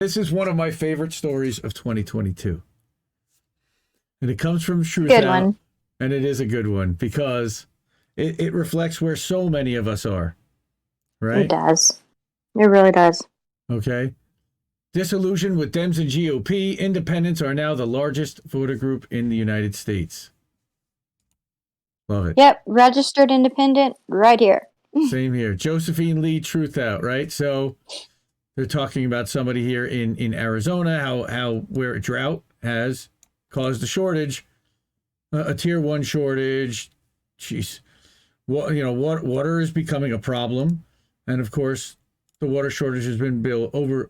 This is one of my favorite stories of 2022. And it comes from Good Truthout, one. and it is a good one because it reflects where so many of us are, It right? does. It really does. Okay. Disillusioned with Dems and GOP, independents are now the largest voter group in the United States. Love it. Yep, registered independent right here. Same here. Josephine Lee Truthout, right? So they're talking about somebody here in Arizona, how where a drought has caused a shortage, a tier 1 shortage. Jeez. Well, water is becoming a problem. And of course, the water shortage has been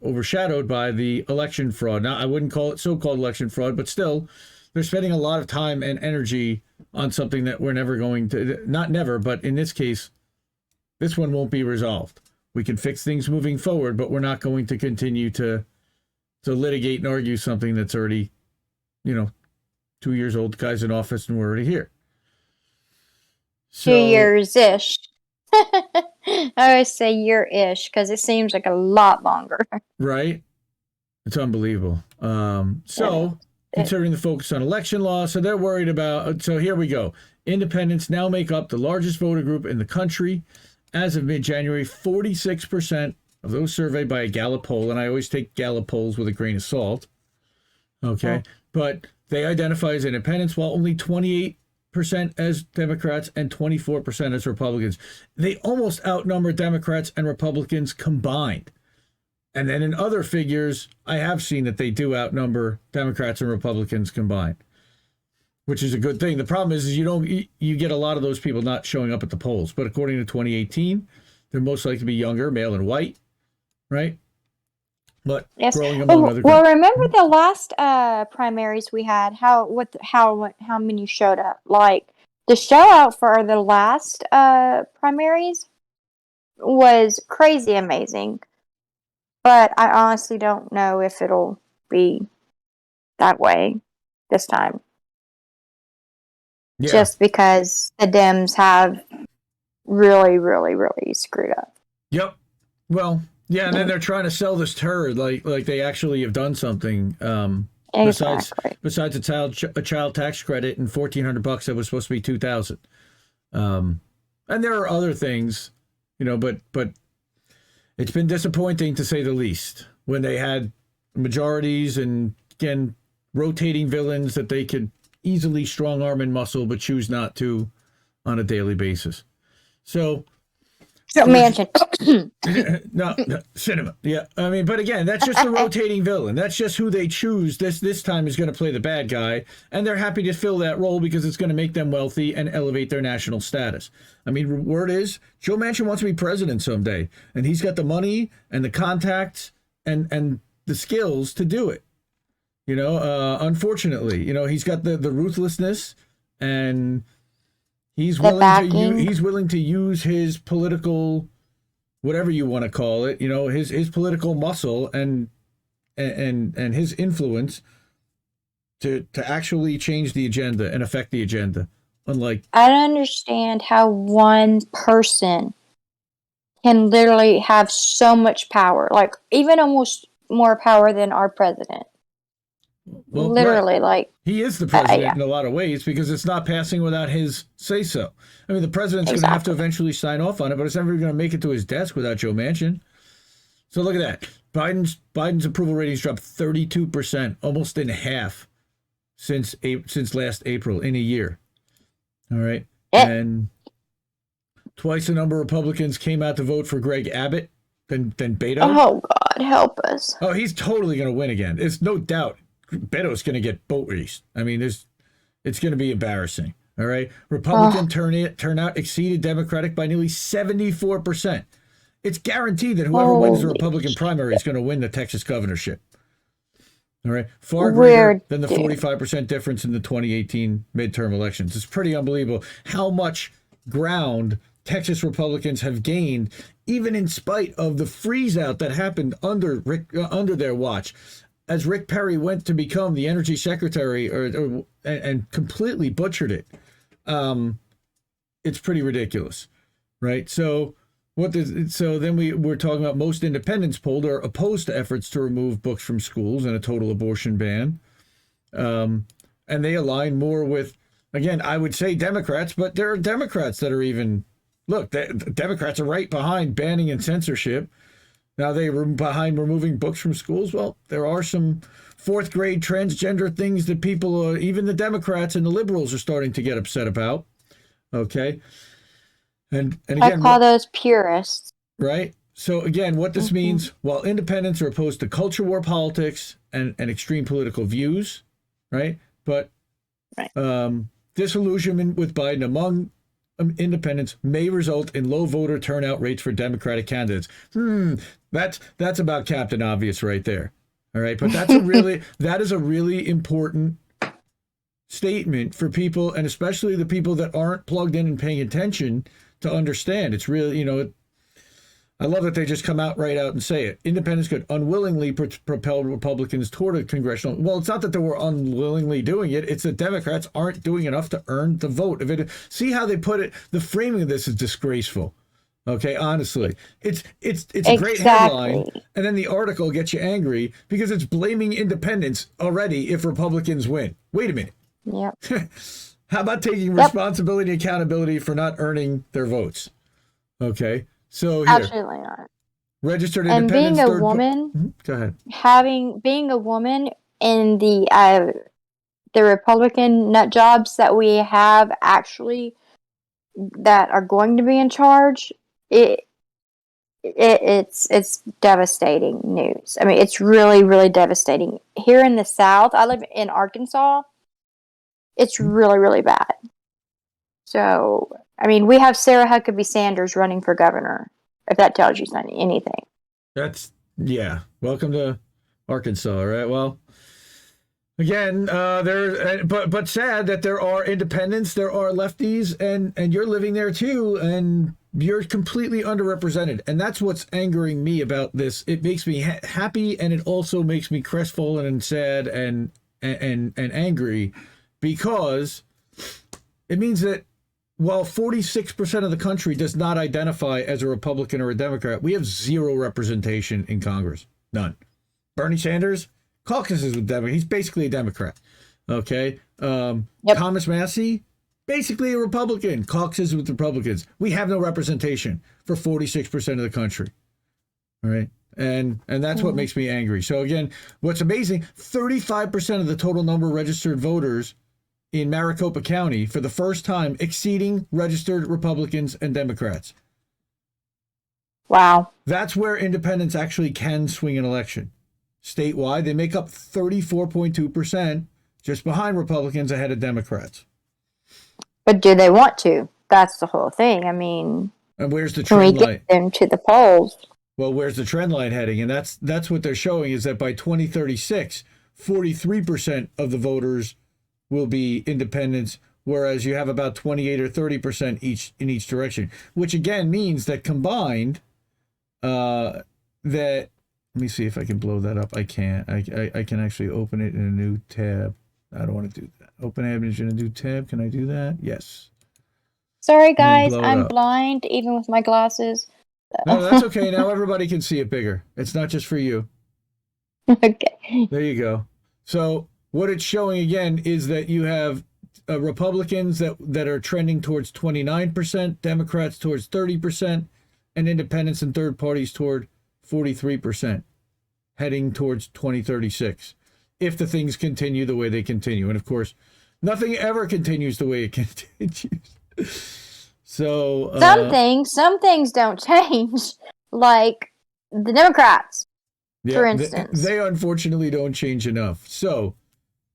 overshadowed by the election fraud. Now, I wouldn't call it so-called election fraud, but still, they're spending a lot of time and energy on something that we're never going to, not never, but in this case, this one won't be resolved. We can fix things moving forward, but we're not going to continue to litigate and argue something that's already, 2 years old. The guy's in office and we're already here. So, 2 years-ish. I always say year-ish because it seems like a lot longer. right? It's unbelievable. Considering the focus on election law, so they're worried about. So here we go. Independents now make up the largest voter group in the country. As of mid-January, 46% of those surveyed by a Gallup poll, and I always take Gallup polls with a grain of salt, okay? But they identify as independents, while only 28% as Democrats and 24% as Republicans. They almost outnumber Democrats and Republicans combined. And then in other figures, I have seen that they do outnumber Democrats and Republicans combined, which is a good thing. The problem is you get a lot of those people not showing up at the polls. But according to 2018, they're most likely to be younger, male and white, right? But Yes. growing among other Well, groups. remember the last primaries we had? How many showed up? Like the show out for the last primaries was crazy amazing. But I honestly don't know if it'll be that way this time. Yeah. Just because the Dems have really, really, really screwed up. Yep. Well, yeah, and then they're trying to sell this turd like they actually have done something. Exactly. Besides a child tax credit and $1,400 that was supposed to be $2,000. And there are other things, but it's been disappointing to say the least when they had majorities and, again, rotating villains that they could easily strong arm and muscle, but choose not to on a daily basis. So, Mansion. no, cinema. Yeah. I mean, but again, that's just the rotating villain. That's just who they choose. This time is going to play the bad guy. And they're happy to fill that role because it's going to make them wealthy and elevate their national status. I mean, word is Joe Manchin wants to be president someday. And he's got the money and the contacts and the skills to do it. Unfortunately, he's got the ruthlessness and he's willing to use his political, whatever you want to call it, his political muscle and his influence to actually change the agenda and affect the agenda. Unlike, I don't understand how one person can literally have so much power, like even almost more power than our president. well, Literally, right. like He is the president in a lot of ways because it's not passing without his say so. I mean, the president's going to have to eventually sign off on it, but it's never going to make it to his desk without Joe Manchin. So look at that. Biden's approval ratings dropped 32%, almost in half since last April in a year. All right. And twice the number of Republicans came out to vote for Greg Abbott than Beto. Oh, God, help us. Oh, he's totally going to win again. There's no doubt. Beto's going to get boat raced. I mean, it's going to be embarrassing. All right. Republican turnout exceeded Democratic by nearly 74%. It's guaranteed that whoever wins the Republican primary is going to win the Texas governorship. All right. Far greater than the 45% difference in the 2018 midterm elections. It's pretty unbelievable how much ground Texas Republicans have gained, even in spite of the freeze out that happened under their watch. As Rick Perry went to become the energy secretary and completely butchered it. It's pretty ridiculous, right? So So then we're talking about most independents polled are opposed to efforts to remove books from schools and a total abortion ban. And they align more with, again, I would say Democrats, but there are Democrats that are even, look, Democrats are right behind banning and censorship. Now they were behind removing books from schools. Well, there are some fourth grade transgender things that people, even the Democrats and the liberals, are starting to get upset about. Okay. And I again, call those purists. right? So again, what this means, while independents are opposed to culture war politics and extreme political views, right? But disillusionment with Biden among independents may result in low voter turnout rates for Democratic candidates. That's about Captain Obvious right there. All right, but that is a really important statement for people, and especially the people that aren't plugged in and paying attention, to understand. It's really, I love that they just come out right out and say it. Independents could unwillingly propel Republicans toward a congressional. Well, it's not that they were unwillingly doing it. It's that Democrats aren't doing enough to earn the vote. See how they put it? The framing of this is disgraceful. Okay, honestly, it's a great headline, and then the article gets you angry because it's blaming independents already if Republicans win. Wait a minute. Yep. How about taking responsibility and accountability for not earning their votes? Okay. So here, absolutely not. Registered and independents. being a woman, go ahead. Being a woman in the Republican nut jobs that we have actually that are going to be in charge, it's devastating news. I mean, it's really, really devastating. Here in the South, I live in Arkansas. It's really, really bad. So, I mean, we have Sarah Huckabee Sanders running for governor, if that tells you anything. Welcome to Arkansas, all right? Well, again, but sad that there are independents, there are lefties, and you're living there too, and you're completely underrepresented. And that's what's angering me about this. It makes me happy, and it also makes me crestfallen and sad and angry, because it means that while 46% of the country does not identify as a Republican or a Democrat, we have zero representation in Congress. None. Bernie Sanders caucuses with Democrats. He's basically a Democrat. Okay. Thomas Massey, basically a Republican, caucuses with Republicans. We have no representation for 46% of the country. All right. And that's what makes me angry. So again, what's amazing, 35% of the total number of registered voters in Maricopa County for the first time, exceeding registered Republicans and Democrats. Wow. That's where independents actually can swing an election. Statewide, they make up 34.2%, just behind Republicans, ahead of Democrats. But do they want to? That's the whole thing. I mean, and where's the trend line? Get them to the polls. Well, where's the trend line heading? And that's what they're showing, is that by 2036, 43% of the voters will be independents, whereas you have about 28 or 30% in each direction, which again means that combined, that, let me see if I can blow that up. I can't. I can actually open it in a new tab. I don't want to do that. Open image in a new tab. Can I do that? Yes. Sorry, guys. I'm blind, even with my glasses. No, that's okay. Now everybody can see it bigger. It's not just for you. Okay. There you go. So what it's showing again is that you have Republicans that are trending towards 29%, Democrats towards 30%, and independents and third parties toward 43%, heading towards 2036, if the things continue the way they continue. And of course, nothing ever continues the way it continues. So some things don't change, like the Democrats, for instance. They unfortunately don't change enough. So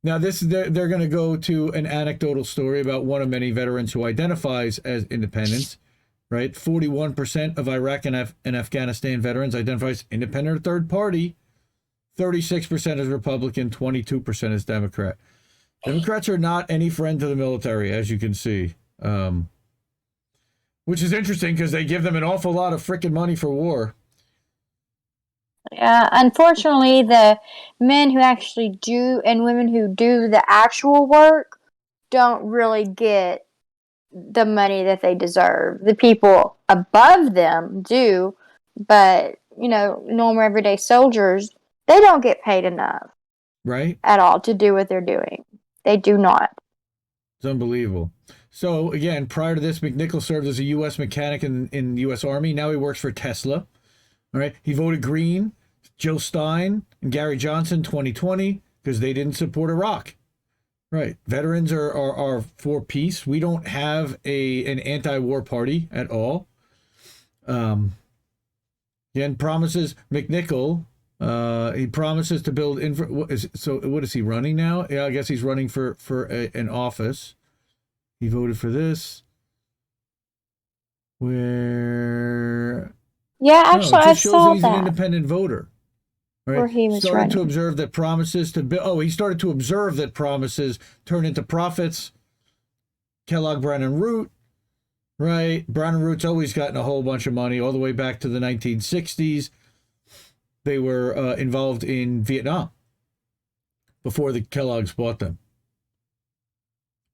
now they're going to go to an anecdotal story about one of many veterans who identifies as independents, right? 41% of Iraq and Afghanistan veterans identifies independent or third party. 36% is Republican, 22% is Democrat. Democrats are not any friend to the military, as you can see, which is interesting because they give them an awful lot of freaking money for war. Yeah, unfortunately, the men who actually do and women who do the actual work don't really get the money that they deserve. The people above them do, but normal everyday soldiers, they don't get paid enough, right? at all, to do what they're doing. They do not. It's unbelievable. So again, prior to this, McNichol served as a U.S. mechanic in the U.S. Army. Now he works for Tesla. All right. He voted Green, Joe Stein, and Gary Johnson 2020 because they didn't support Iraq. Right. Veterans are for peace. We don't have an anti-war party at all. Again, promises McNichol. He promises to build so what is he running now? Yeah, I guess he's running for an office. He voted for this. Where? Yeah, No, actually, it I just shows that saw he's an that independent voter. Right? where he was Started to running. observe that promises to build. Oh, he started to observe that promises turn into profits. Kellogg, Brown and Root. Right. Brown and Root's always gotten a whole bunch of money all the way back to the 1960s. They were involved in Vietnam before the Kellogg's bought them.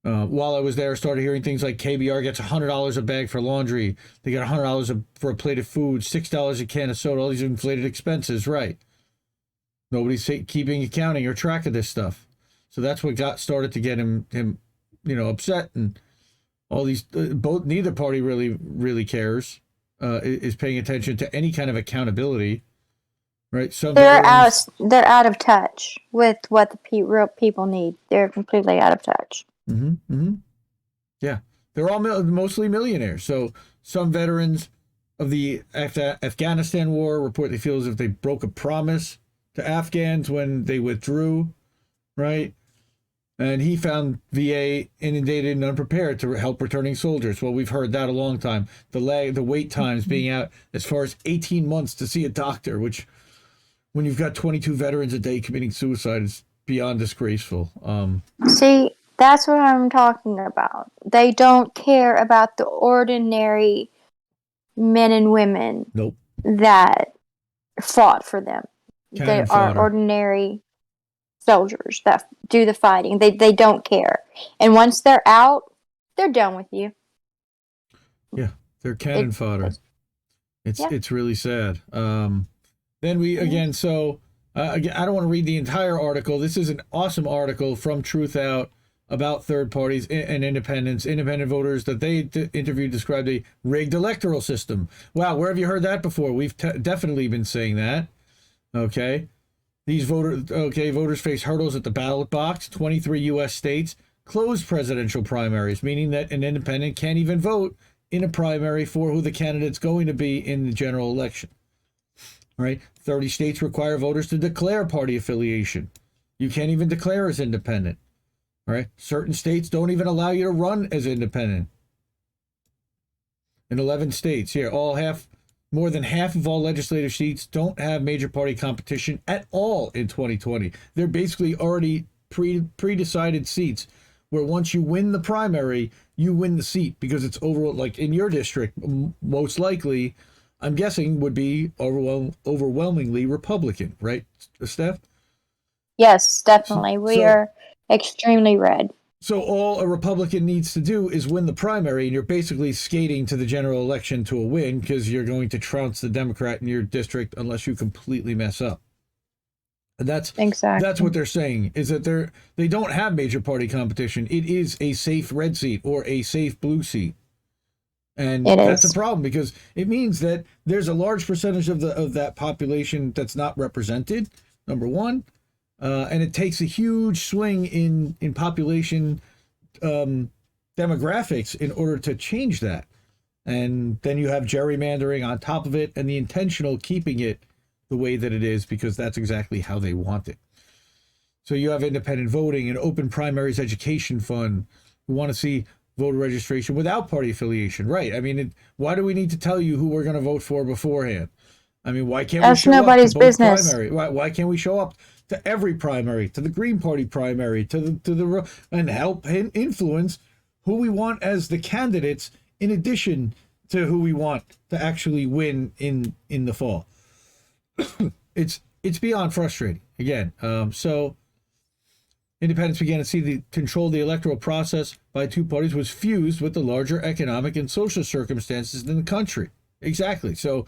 While I was there, I started hearing things like KBR gets $100 a bag for laundry. They get $100 for a plate of food, $6 a can of soda, all these inflated expenses, right? Nobody's keeping accounting or track of this stuff. So that's what started to get him upset, and all these neither party really cares, is paying attention to any kind of accountability, right? They're out of touch with what the real people need. They're completely out of touch. Yeah, they're all mostly millionaires. So some veterans of the Afghanistan war report they feel as if they broke a promise to Afghans when they withdrew, right? And he found VA inundated and unprepared to help returning soldiers. Well, we've heard that a long time. The wait times being out as far as 18 months to see a doctor, which when you've got 22 veterans a day committing suicide is beyond disgraceful. See, that's what I'm talking about. They don't care about the ordinary men and women Nope. that fought for them. Cannon They are fodder. ordinary soldiers that do the fighting. They don't care. And once they're out, they're done with you. Yeah, they're cannon fodder. It's really sad. Then we again, so I don't want to read the entire article. This is an awesome article from Truthout about third parties and independents. Independent voters that they interviewed described a rigged electoral system. Wow, where have you heard that before? We've definitely been saying that. Okay. These voters face hurdles at the ballot box. 23 U.S. states closed presidential primaries, meaning that an independent can't even vote in a primary for who the candidate's going to be in the general election. Right? 30 states require voters to declare party affiliation. You can't even declare as independent. Right? Certain states don't even allow you to run as independent. In 11 states, more than half of all legislative seats don't have major party competition at all in 2020. They're basically already pre-decided seats where once you win the primary, you win the seat because it's overall, like in your district, most likely, I'm guessing, would be overwhelmingly Republican, right, Steph? Yes, definitely. We are extremely red. So all a Republican needs to do is win the primary, and you're basically skating to the general election to a win because you're going to trounce the Democrat in your district unless you completely mess up. And that's what they're saying, is that they don't have major party competition. It is a safe red seat or a safe blue seat. And that's a problem because it means that there's a large percentage of that population that's not represented, number one. And it takes a huge swing in population demographics in order to change that. And then you have gerrymandering on top of it and the intentional keeping it the way that it is because that's exactly how they want it. So you have independent voting and open primaries education fund. We want to see voter registration without party affiliation. Right. I mean, why do we need to tell you who we're going to vote for beforehand? I mean, why can't we show nobody's up to both business. primary? Why can't we show up to every primary, to the Green Party primary, to the and help influence who we want as the candidates in addition to who we want to actually win in the fall? It's beyond frustrating. Again, so Independents began to see the control of the electoral process by two parties was fused with the larger economic and social circumstances in the country. Exactly. So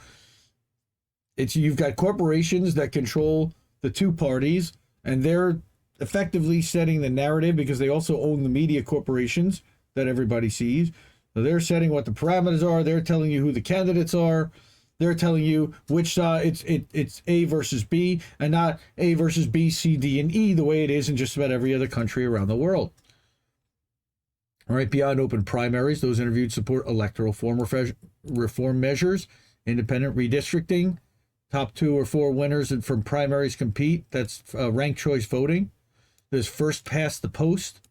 you've got corporations that control the two parties, and they're effectively setting the narrative because they also own the media corporations that everybody sees. So they're setting what the parameters are. They're telling you who the candidates are. They're telling you which side it's A versus B, and not A versus B, C, D, and E the way it is in just about every other country around the world. All right, beyond open primaries, those interviewed support electoral reform measures, independent redistricting, top 2 or 4 winners from primaries compete. That's ranked choice voting. There's first past the post.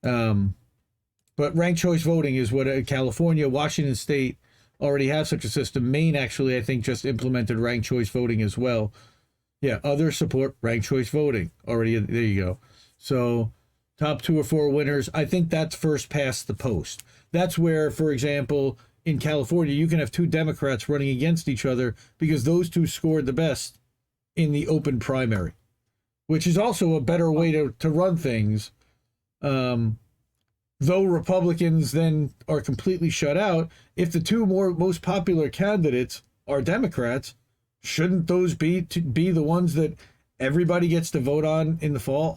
But ranked choice voting is what California, Washington State already have such a system. Maine actually, I think, just implemented ranked choice voting as well. Yeah, others support ranked choice voting already. There you go. So top 2 or 4 winners. I think that's first past the post. That's where, for example, in California, you can have 2 Democrats running against each other because those 2 scored the best in the open primary, which is also a better way to run things. Though Republicans then are completely shut out, if the 2 most popular candidates are Democrats, shouldn't those be the ones that everybody gets to vote on in the fall?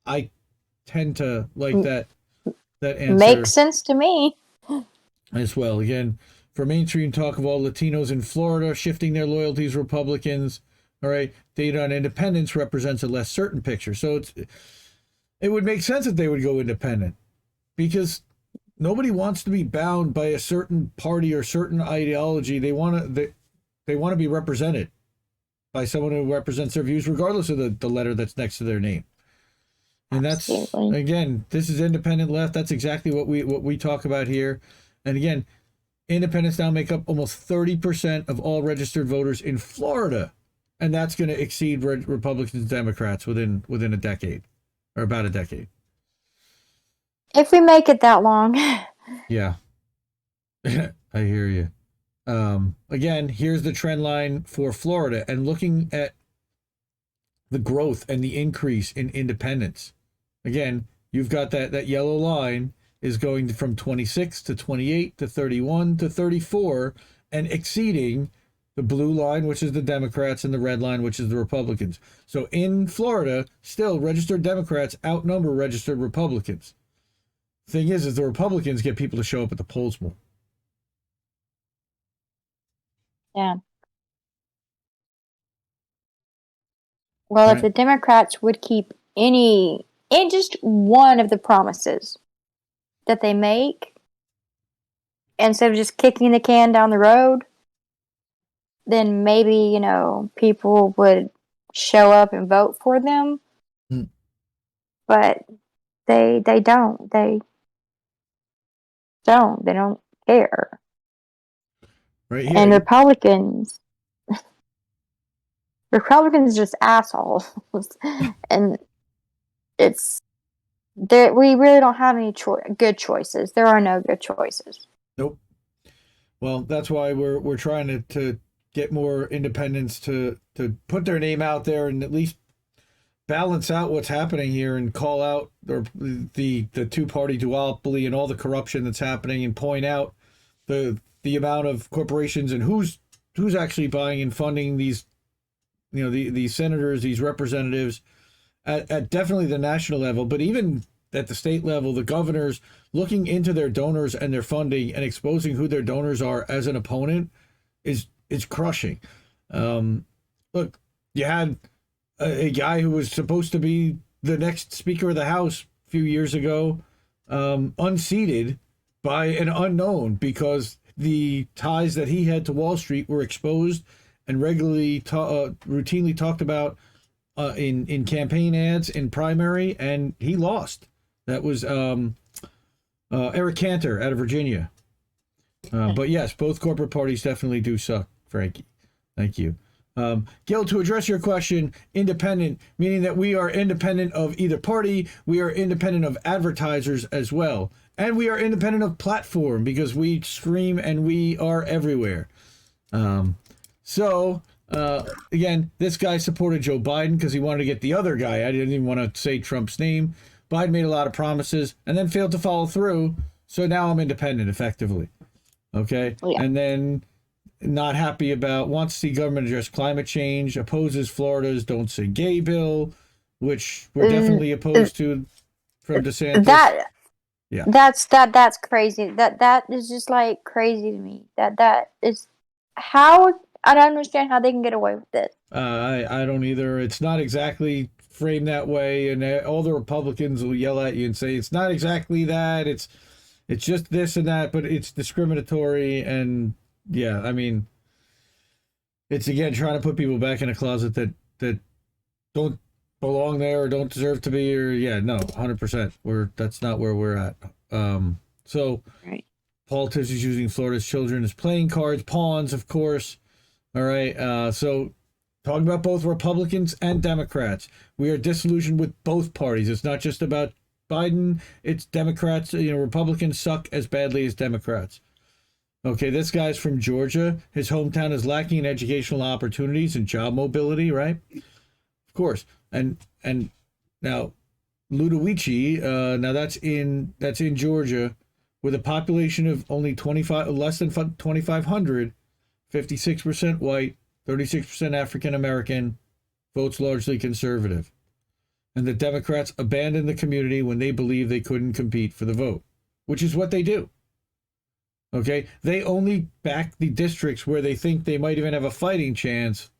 I tend to like that answer. Makes sense to me. As well. Again, for mainstream talk of all Latinos in Florida shifting their loyalties Republicans. All right, data on independents represents a less certain picture. So it would make sense that they would go independent, because nobody wants to be bound by a certain party or certain ideology. They want to be represented by someone who represents their views, regardless of the letter that's next to their name. And that's, again, this is independent left. That's exactly what we talk about here. And again, independents now make up almost 30% of all registered voters in Florida, and that's going to exceed Republicans and Democrats within a decade, or about a decade. If we make it that long. Yeah. I hear you. Again, here's the trend line for Florida, and looking at the growth and the increase in independents. Again, you've got that yellow line is going from 26 to 28 to 31 to 34 and exceeding the blue line, which is the Democrats, and the red line, which is the Republicans. So in Florida, still registered Democrats outnumber registered Republicans. Thing is the Republicans get people to show up at the polls more. Yeah. Well, Right. if the Democrats would keep just one of the promises that they make, instead of just kicking the can down the road, then maybe, people would show up and vote for them. But they don't. They don't care. Right here. And Republicans just assholes. And we really don't have any good choices. There are no good choices. Nope. Well, that's why we're trying to get more independents to put their name out there and at least balance out what's happening here and call out the two-party duopoly and all the corruption that's happening, and point out the amount of corporations and who's actually buying and funding these, these senators, these representatives at definitely the national level, but even at the state level, the governors looking into their donors and their funding and exposing who their donors are as an opponent is crushing. Look, you had a guy who was supposed to be the next Speaker of the House a few years ago, unseated by an unknown because the ties that he had to Wall Street were exposed and regularly routinely talked about in campaign ads, in primary, and he lost. That was Eric Cantor out of Virginia. But yes, both corporate parties definitely do suck, Frankie. Thank you. Gil, to address your question, independent, meaning that we are independent of either party, we are independent of advertisers as well, and we are independent of platform because we scream and we are everywhere. So Again, this guy supported Joe Biden because he wanted to get the other guy. I didn't even want to say Trump's name. Biden made a lot of promises and then failed to follow through. So now I'm independent, effectively. Okay? Yeah. And then not happy about, wants to see government address climate change, opposes Florida's Don't Say Gay bill, which we're definitely opposed to from DeSantis. That's crazy. That is just like crazy to me. That is how I don't understand how they can get away with it. I don't either. It's not exactly framed that way, and all the Republicans will yell at you and say it's not exactly that. It's just this and that, but it's discriminatory. And yeah, I mean, it's again trying to put people back in a closet that don't belong there or don't deserve to be. Or yeah, no, 100%. That's not where we're at. So Right. politicians using Florida's children as playing cards, pawns, of course. All right. So talking about both Republicans and Democrats, we are disillusioned with both parties. It's not just about Biden. It's Democrats. Republicans suck as badly as Democrats. Okay, this guy's from Georgia. His hometown is lacking in educational opportunities and job mobility, right? Of course. And now Ludowici, now that's in Georgia, with a population of only less than 2,500, 56% white, 36% African American, votes largely conservative. And the Democrats abandoned the community when they believed they couldn't compete for the vote, which is what they do. Okay, they only back the districts where they think they might even have a fighting chance,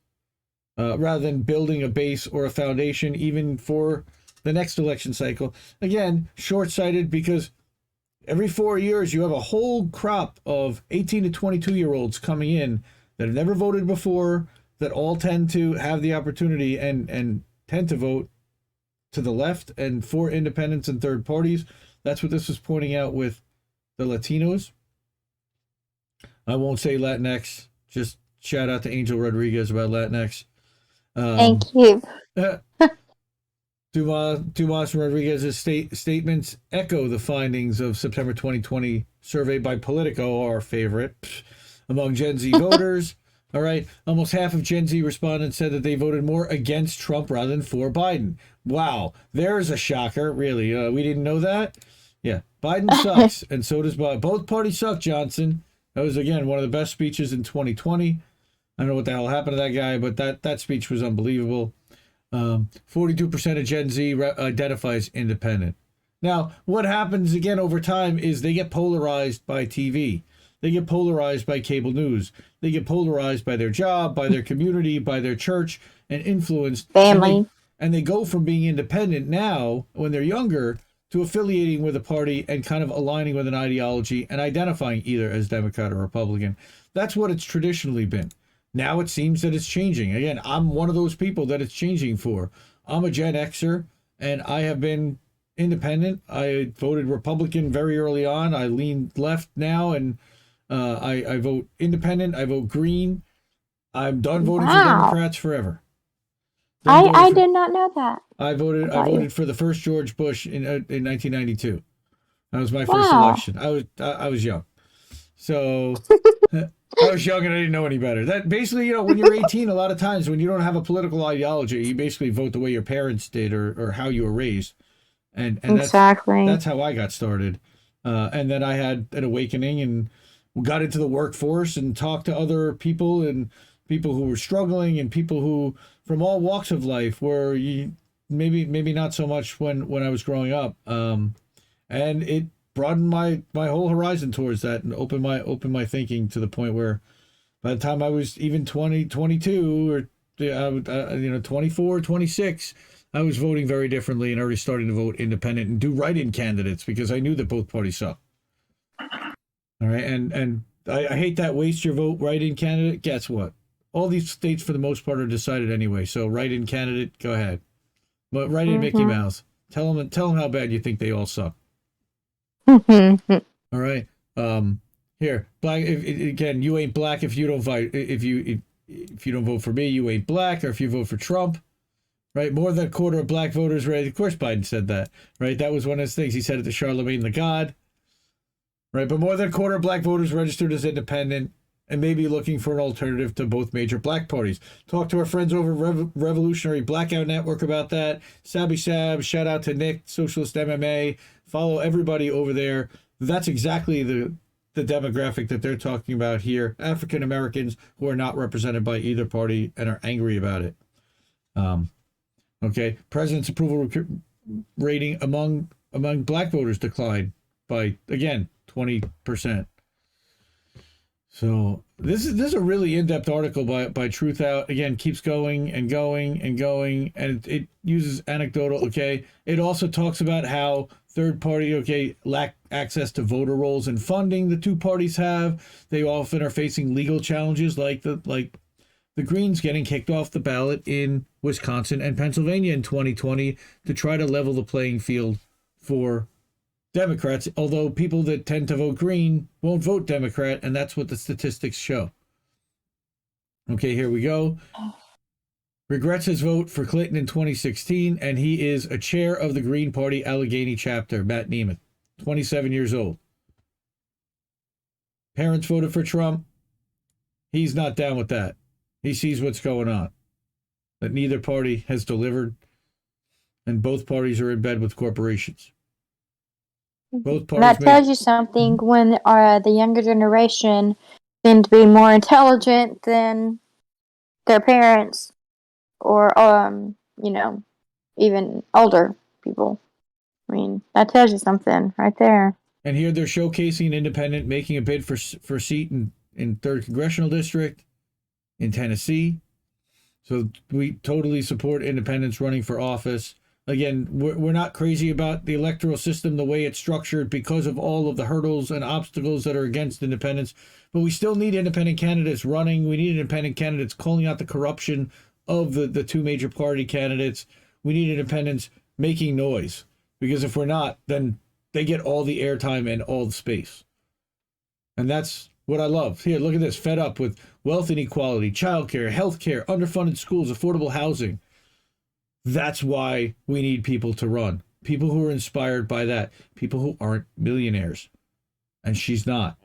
rather than building a base or a foundation even for the next election cycle. Again, short-sighted, because every 4 years you have a whole crop of 18 to 22-year-olds coming in that have never voted before, that all tend to have the opportunity and tend to vote to the left and for independents and third parties. That's what this was pointing out with the Latinos. I won't say Latinx. Just shout out to Angel Rodriguez about Latinx. Thank you. Dumas Rodriguez's statements echo the findings of September 2020 survey by Politico, our favorite, among Gen Z voters. All right, almost half of Gen Z respondents said that they voted more against Trump rather than for Biden. Wow, there's a shocker. Really, we didn't know that. Yeah, Biden sucks, and so does Biden. Both parties suck, Johnson. That was, again, one of the best speeches in 2020. I don't know what the hell happened to that guy, but that speech was unbelievable. 42% of Gen Z identifies independent. Now, what happens, again, over time is they get polarized by TV. They get polarized by cable news. They get polarized by their job, by their community, by their church, and influenced. Family. And they go from being independent now, when they're younger, to affiliating with a party and kind of aligning with an ideology and identifying either as Democrat or Republican. That's what it's traditionally been. Now it seems that it's changing. Again, I'm one of those people that it's changing for. I'm a Gen Xer, and I have been independent. I voted Republican very early on. I lean left now, and I vote independent. I vote green. I'm done voting for Democrats forever. I did not know that. I voted for the first George Bush in 1992. That was my first election. I was young, so I was young and I didn't know any better. That basically, when you're 18, a lot of times when you don't have a political ideology, you basically vote the way your parents did or how you were raised, and exactly that's how I got started. And then I had an awakening and got into the workforce and talked to other people and people who were struggling and people who from all walks of life were maybe not so much when I was growing up. And it broadened my whole horizon towards that and opened my thinking to the point where by the time I was even 20, 22 or 24, 26, I was voting very differently and already starting to vote independent and do write-in candidates because I knew that both parties suck. All right, and I hate that waste your vote write-in candidate. Guess what? All these states, for the most part, are decided anyway. So write-in candidate, go ahead. But write-in Mickey Mouse. Tell them how bad you think they all suck. All right. Here, black. Again, you ain't black if you don't vote. If you don't vote for me, you ain't black. Or if you vote for Trump, right? More than a quarter of black voters, right? Of course, Biden said that, right? That was one of his things. He said it to Charlemagne the God. Right, but more than a quarter of black voters registered as independent, and maybe looking for an alternative to both major black parties. Talk to our friends over Revolutionary Blackout Network about that. Sabby Sab, shout out to Nick, Socialist MMA. Follow everybody over there. That's exactly the demographic that they're talking about here. African Americans who are not represented by either party and are angry about it. Okay, president's approval rating among black voters declined by, again, 20%. So this is a really in-depth article by Truthout. Again, keeps going and going and going, and it uses anecdotal. Okay, it also talks about how third party lack access to voter rolls and funding. The two parties have. They often are facing legal challenges, like the Greens getting kicked off the ballot in Wisconsin and Pennsylvania in 2020 to try to level the playing field for Democrats, although people that tend to vote Green won't vote Democrat, and that's what the statistics show. Okay, here we go. Regrets his vote for Clinton in 2016, and he is a chair of the Green Party Allegheny chapter, Matt Nemeth, 27 years old. Parents voted for Trump. He's not down with that. He sees what's going on, that neither party has delivered, and both parties are in bed with corporations. Both parties that tells you something when the younger generation seem to be more intelligent than their parents or, even older people. I mean, that tells you something right there. And here they're showcasing an independent making a bid for seat in 3rd Congressional District in Tennessee. So we totally support independents running for office. Again, we're not crazy about the electoral system, the way it's structured, because of all of the hurdles and obstacles that are against independents. But we still need independent candidates running. We need independent candidates calling out the corruption of the two major party candidates. We need independents making noise, because if we're not, then they get all the airtime and all the space. And that's what I love. Here, look at this. Fed up with wealth inequality, childcare, healthcare, underfunded schools, affordable housing. That's why we need people to run. People who are inspired by that. People who aren't millionaires. And she's not.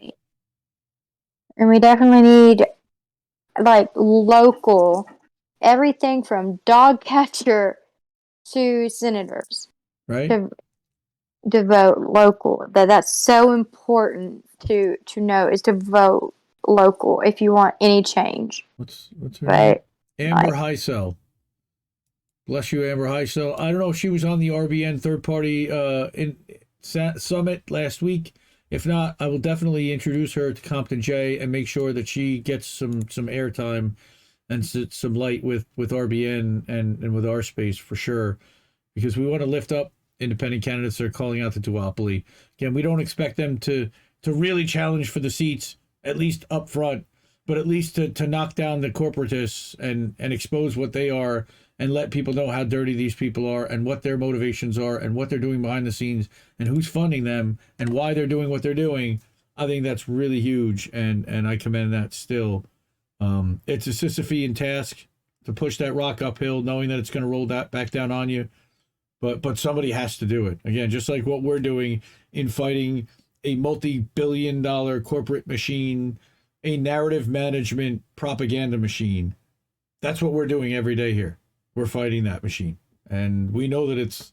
And we definitely need, local, everything from dog catcher to senators. Right? To vote local. That's so important to know, is to vote local if you want any change. What's her name? Amber Heisel. Bless you, Amber Heisel. I don't know if she was on the RBN third party summit last week. If not, I will definitely introduce her to Compton J and make sure that she gets some airtime and some light with RBN and with our space for sure, because we want to lift up independent candidates that are calling out the duopoly. Again, we don't expect them to really challenge for the seats, at least up front, but at least to knock down the corporatists and expose what they are, and let people know how dirty these people are and what their motivations are and what they're doing behind the scenes and who's funding them and why they're doing what they're doing. I think that's really huge, and I commend that still. It's a Sisyphean task to push that rock uphill, knowing that it's going to roll that back down on you. But somebody has to do it. Again, just like what we're doing in fighting a multi-billion-dollar corporate machine, a narrative management propaganda machine. That's what we're doing every day here. We're fighting that machine. And we know that it's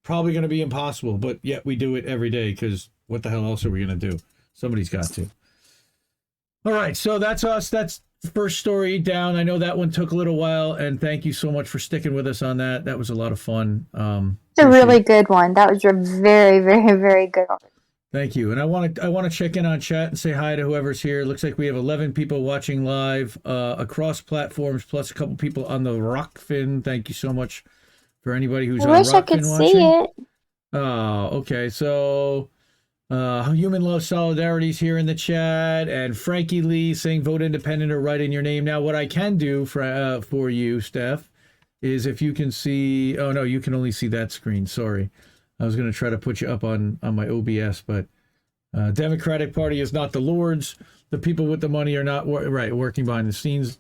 probably going to be impossible, but yet we do it every day, because what the hell else are we going to do? Somebody's got to. All right, so that's us. That's the first story down. I know that one took a little while, and thank you so much for sticking with us on that. That was a lot of fun. It's a really good one. That was a very, very, very good one. Thank you. And I want to check in on chat and say hi to whoever's here. It looks like we have 11 people watching live across platforms, plus a couple people on the Rockfin. Thank you so much for anybody who's on Rockfin watching. I wish I could see it. Oh, okay. So Human Love Solidarity's here in the chat, and Frankie Lee saying vote independent or write in your name. Now, what I can do for you, Steph, is if you can see... Oh, no, you can only see that screen. Sorry. I was going to try to put you up on my OBS, but Democratic Party is not the Lords. The people with the money are not working behind the scenes.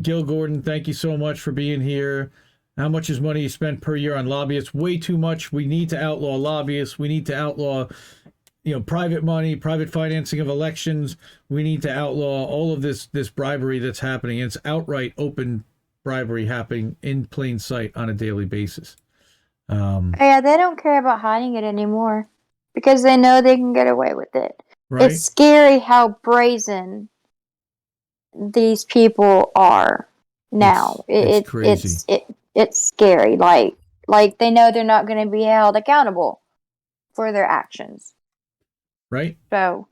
Gil Gordon, thank you so much for being here. How much is money spent per year on lobbyists? Way too much. We need to outlaw lobbyists. We need to outlaw private money, private financing of elections. We need to outlaw all of this bribery that's happening. It's outright open bribery happening in plain sight on a daily basis. Yeah, they don't care about hiding it anymore because they know they can get away with it. Right? It's scary how brazen these people are now. It's crazy. It's scary. Like they know they're not going to be held accountable for their actions. Right? So,